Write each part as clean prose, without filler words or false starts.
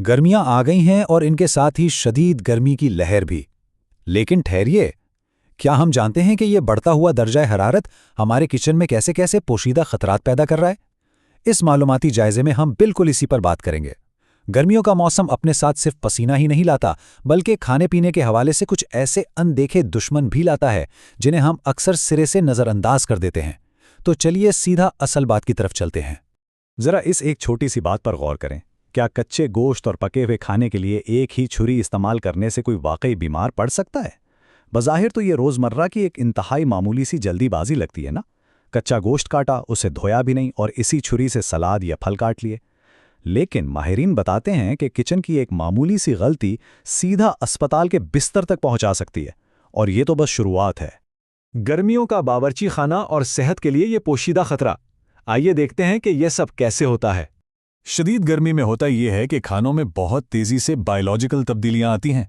گرمیاں آ گئی ہیں اور ان کے ساتھ ہی شدید گرمی کی لہر بھی۔ لیکن ٹھہریے، کیا ہم جانتے ہیں کہ یہ بڑھتا ہوا درجہ حرارت ہمارے کچن میں کیسے کیسے پوشیدہ خطرات پیدا کر رہا ہے؟ اس معلوماتی جائزے میں ہم بالکل اسی پر بات کریں گے۔ گرمیوں کا موسم اپنے ساتھ صرف پسینہ ہی نہیں لاتا، بلکہ کھانے پینے کے حوالے سے کچھ ایسے اندیکھے دشمن بھی لاتا ہے جنہیں ہم اکثر سرے سے نظر انداز کر دیتے ہیں۔ تو چلیے سیدھا اصل بات کی طرف چلتے ہیں۔ ذرا اس ایک چھوٹی سی بات پر غور کریں۔ کیا کچے گوشت اور پکے ہوئے کھانے کے لیے ایک ہی چھری استعمال کرنے سے کوئی واقعی بیمار پڑ سکتا ہے؟ بظاہر تو یہ روزمرہ کی ایک انتہائی معمولی سی جلدی بازی لگتی ہے نا؟ کچا گوشت کاٹا، اسے دھویا بھی نہیں اور اسی چھری سے سلاد یا پھل کاٹ لیے۔ لیکن ماہرین بتاتے ہیں کہ کچن کی ایک معمولی سی غلطی سیدھا اسپتال کے بستر تک پہنچا سکتی ہے، اور یہ تو بس شروعات ہے۔ گرمیوں کا باورچی خانہ اور صحت کے لیے یہ پوشیدہ خطرہ۔ آئیے دیکھتے ہیں کہ یہ سب کیسے ہوتا ہے۔ شدید گرمی میں ہوتا یہ ہے کہ کھانوں میں بہت تیزی سے بایولوجیکل تبدیلیاں آتی ہیں۔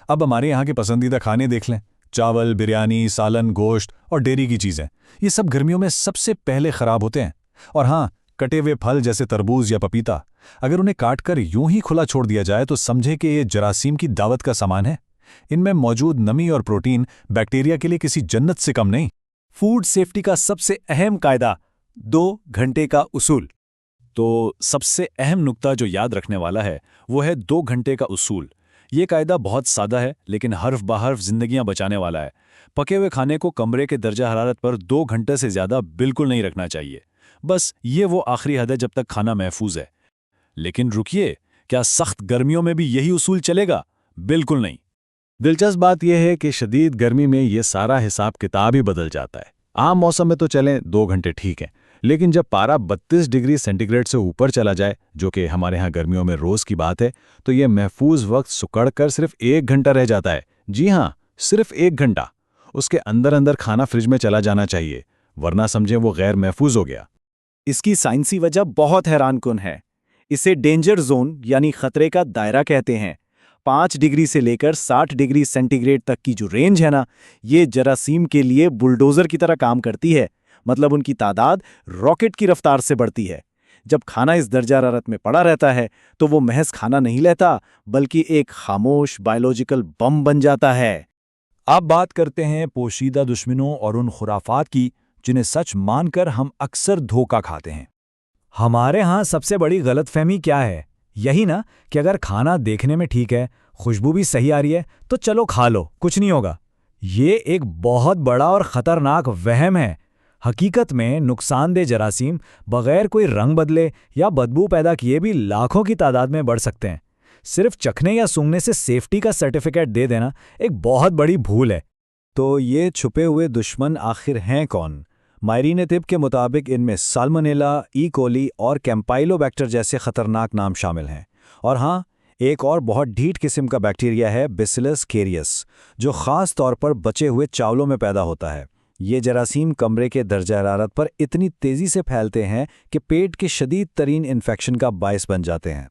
اب ہمارے یہاں کے پسندیدہ کھانے دیکھ لیں، چاول، بریانی، سالن، گوشت اور ڈیری کی چیزیں، یہ سب گرمیوں میں سب سے پہلے خراب ہوتے ہیں۔ اور ہاں، کٹے ہوئے پھل جیسے تربوز یا پپیتا، اگر انہیں کاٹ کر یوں ہی کھلا چھوڑ دیا جائے تو سمجھے کہ یہ جراثیم کی دعوت کا سامان ہے۔ ان میں موجود نمی اور پروٹین بیکٹیریا کے لیے کسی جنت سے کم نہیں۔ فوڈ سیفٹی کا سب سے اہم قاعدہ 2 گھنٹے کا اصول۔ تو سب سے اہم نقطہ جو یاد رکھنے والا ہے وہ ہے 2 گھنٹے کا اصول۔ یہ قاعدہ بہت سادہ ہے لیکن حرف بحرف زندگیاں بچانے والا ہے۔ پکے ہوئے کھانے کو کمرے کے درجہ حرارت پر 2 گھنٹے سے زیادہ بالکل نہیں رکھنا چاہیے۔ بس یہ وہ آخری حد ہے جب تک کھانا محفوظ ہے۔ لیکن رکیے، کیا سخت گرمیوں میں بھی یہی اصول چلے گا؟ بالکل نہیں۔ دلچسپ بات یہ ہے کہ شدید گرمی میں یہ سارا حساب کتاب ہی بدل جاتا ہے۔ عام موسم میں تو چلیں 2 گھنٹے ٹھیک ہیں، لیکن جب پارا 32 ڈگری سینٹی گریڈ سے اوپر چلا جائے، جو کہ ہمارے ہاں گرمیوں میں روز کی بات ہے، تو یہ محفوظ وقت سکڑ کر صرف 1 گھنٹہ رہ جاتا ہے۔ جی ہاں، صرف 1 گھنٹہ۔ اس کے اندر کھانا فریج میں چلا جانا چاہیے، ورنہ سمجھیں وہ غیر محفوظ ہو گیا۔ اس کی سائنسی وجہ بہت حیران کن ہے۔ اسے ڈینجر زون یعنی خطرے کا دائرہ کہتے ہیں۔ 5 ڈگری سے لے کر 60 ڈگری سینٹی گریڈ تک کی جو رینج ہے نا، یہ جراثیم کے لیے بلڈوزر کی طرح کام کرتی ہے۔ مطلب ان کی تعداد راکٹ کی رفتار سے بڑھتی ہے۔ جب کھانا اس درجہ حرارت میں پڑا رہتا ہے تو وہ محض کھانا نہیں لیتا، بلکہ ایک خاموش بایولوجیکل بم بن جاتا ہے۔ اب بات کرتے ہیں پوشیدہ دشمنوں اور ان خرافات کی جنہیں سچ مان کر ہم اکثر دھوکہ کھاتے ہیں۔ ہمارے ہاں سب سے بڑی غلط فہمی کیا ہے؟ یہی نا کہ اگر کھانا دیکھنے میں ٹھیک ہے، خوشبو بھی صحیح آ رہی ہے تو چلو کھا لو، کچھ نہیں ہوگا۔ یہ ایک بہت بڑا اور خطرناک وہم ہے۔ حقیقت میں نقصان دہ جراثیم بغیر کوئی رنگ بدلے یا بدبو پیدا کیے بھی لاکھوں کی تعداد میں بڑھ سکتے ہیں۔ صرف چکھنے یا سونگنے سے سیفٹی کا سرٹیفکیٹ دے دینا ایک بہت بڑی بھول ہے۔ تو یہ چھپے ہوئے دشمن آخر ہیں کون؟ ماہرین طب کے مطابق ان میں سالمونیلا، ای کولی اور کیمپائلوبیکٹر جیسے خطرناک نام شامل ہیں۔ اور ہاں، ایک اور بہت ڈھیٹ قسم کا بیکٹیریا ہے بیسیلس کیریس، جو خاص طور پر بچے ہوئے چاولوں میں پیدا ہوتا ہے۔ یہ جراثیم کمرے کے درجہ حرارت پر اتنی تیزی سے پھیلتے ہیں کہ پیٹ کے شدید ترین انفیکشن کا باعث بن جاتے ہیں۔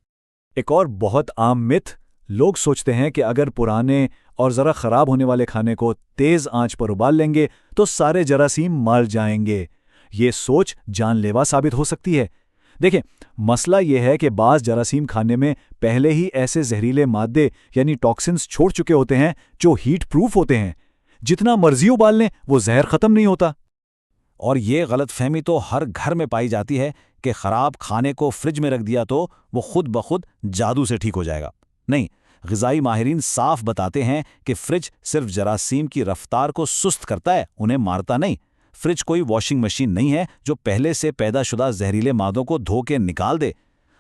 ایک اور بہت عام مت، لوگ سوچتے ہیں کہ اگر پرانے اور ذرا خراب ہونے والے کھانے کو تیز آنچ پر ابال لیں گے تو سارے جراثیم مر جائیں گے۔ یہ سوچ جان لیوا ثابت ہو سکتی ہے۔ دیکھیں، مسئلہ یہ ہے کہ بعض جراثیم کھانے میں پہلے ہی ایسے زہریلے مادے یعنی ٹاکسنز چھوڑ چکے ہوتے ہیں جو ہیٹ پروف ہوتے ہیں۔ جتنا مرضی ابال لیں وہ زہر ختم نہیں ہوتا۔ اور یہ غلط فہمی تو ہر گھر میں پائی جاتی ہے کہ خراب کھانے کو فریج میں رکھ دیا تو وہ خود بخود جادو سے ٹھیک ہو جائے گا۔ نہیں، غذائی ماہرین صاف بتاتے ہیں کہ فریج صرف جراثیم کی رفتار کو سست کرتا ہے، انہیں مارتا نہیں۔ فریج کوئی واشنگ مشین نہیں ہے جو پہلے سے پیدا شدہ زہریلے مادوں کو دھو کے نکال دے۔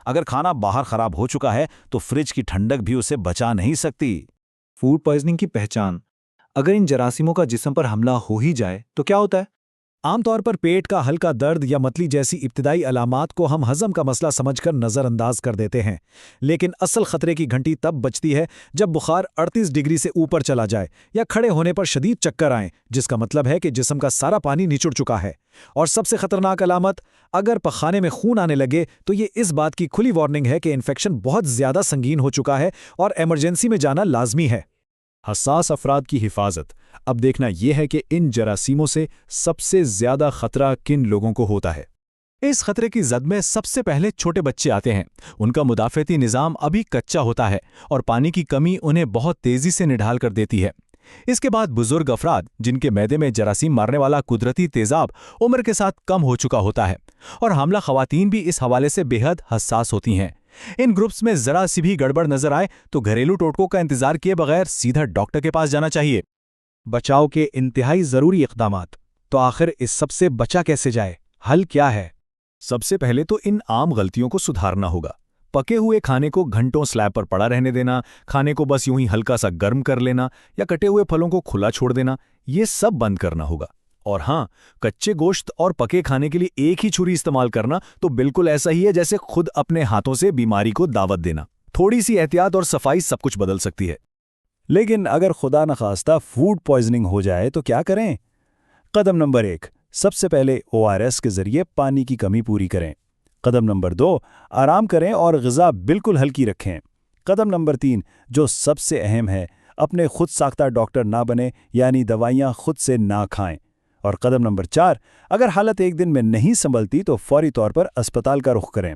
اگر کھانا باہر خراب ہو چکا ہے تو فریج کی ٹھنڈک بھی اسے بچا نہیں سکتی۔ فوڈ پوائزننگ کی پہچان: اگر ان جراثیموں کا جسم پر حملہ ہو ہی جائے تو کیا ہوتا ہے؟ عام طور پر پیٹ کا ہلکا درد یا متلی جیسی ابتدائی علامات کو ہم ہضم کا مسئلہ سمجھ کر نظر انداز کر دیتے ہیں، لیکن اصل خطرے کی گھنٹی تب بجتی ہے جب بخار 38 ڈگری سے اوپر چلا جائے یا کھڑے ہونے پر شدید چکر آئیں، جس کا مطلب ہے کہ جسم کا سارا پانی نچڑ چکا ہے۔ اور سب سے خطرناک علامت، اگر پخانے میں خون آنے لگے تو یہ اس بات کی کھلی وارننگ ہے کہ انفیکشن بہت زیادہ سنگین ہو چکا ہے اور ایمرجنسی میں جانا لازمی ہے۔ حساس افراد کی حفاظت۔ اب دیکھنا یہ ہے کہ ان جراثیموں سے سب سے زیادہ خطرہ کن لوگوں کو ہوتا ہے۔ اس خطرے کی زد میں سب سے پہلے چھوٹے بچے آتے ہیں۔ ان کا مدافعتی نظام ابھی کچا ہوتا ہے اور پانی کی کمی انہیں بہت تیزی سے نڈھال کر دیتی ہے۔ اس کے بعد بزرگ افراد جن کے معدے میں جراثیم مارنے والا قدرتی تیزاب عمر کے ساتھ کم ہو چکا ہوتا ہے، اور حاملہ خواتین بھی اس حوالے سے بے حد حساس ہوتی ہیں۔ ان گروپس میں ذرا سی بھی گڑبڑ نظر آئے تو گھریلو ٹوٹکوں کا انتظار کیے بغیر سیدھا ڈاکٹر کے پاس جانا چاہیے۔ بچاؤ کے انتہائی ضروری اقدامات۔ تو آخر اس سب سے بچا کیسے جائے؟ حل کیا ہے؟ سب سے پہلے تو ان عام غلطیوں کو سدھارنا ہوگا۔ پکے ہوئے کھانے کو گھنٹوں سلیب پر پڑا رہنے دینا، کھانے کو بس یوں ہی ہلکا سا گرم کر لینا یا کٹے ہوئے پھلوں کو کھلا چھوڑ دینا، یہ سب بند کرنا ہوگا۔ اور ہاں، کچے گوشت اور پکے کھانے کے لیے ایک ہی چھری استعمال کرنا تو بالکل ایسا ہی ہے جیسے خود اپنے ہاتھوں سے بیماری کو دعوت دینا۔ تھوڑی سی احتیاط اور صفائی سب کچھ بدل سکتی ہے۔ لیکن اگر خدا نخواستہ فوڈ پوائزننگ ہو جائے تو کیا کریں؟ قدم نمبر 1، سب سے پہلے ORS کے ذریعے پانی کی کمی پوری کریں۔ قدم نمبر 2، آرام کریں اور غذا بالکل ہلکی رکھیں۔ قدم نمبر 3، جو سب سے اہم ہے، اپنے خود ساختہ ڈاکٹر نہ بنیں، یعنی دوائیاں خود سے نہ کھائیں۔ اور قدم نمبر 4، اگر حالت ایک دن میں نہیں سنبھلتی تو فوری طور پر اسپتال کا رخ کریں۔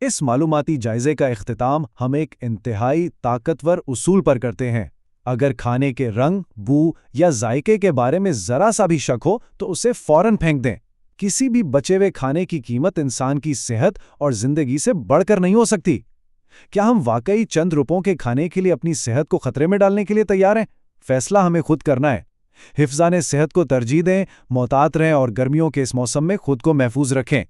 اس معلوماتی جائزے کا اختتام ہم ایک انتہائی طاقتور اصول پر کرتے ہیں۔ اگر کھانے کے رنگ، بو یا ذائقے کے بارے میں ذرا سا بھی شک ہو تو اسے فوراً پھینک دیں۔ کسی بھی بچے ہوئے کھانے کی قیمت انسان کی صحت اور زندگی سے بڑھ کر نہیں ہو سکتی۔ کیا ہم واقعی چند روپوں کے کھانے کے لیے اپنی صحت کو خطرے میں ڈالنے کے لیے تیار ہیں؟ فیصلہ ہمیں خود کرنا ہے۔ حفظان صحت کو ترجیح دیں، محتاط رہیں اور گرمیوں کے اس موسم میں خود کو محفوظ رکھیں۔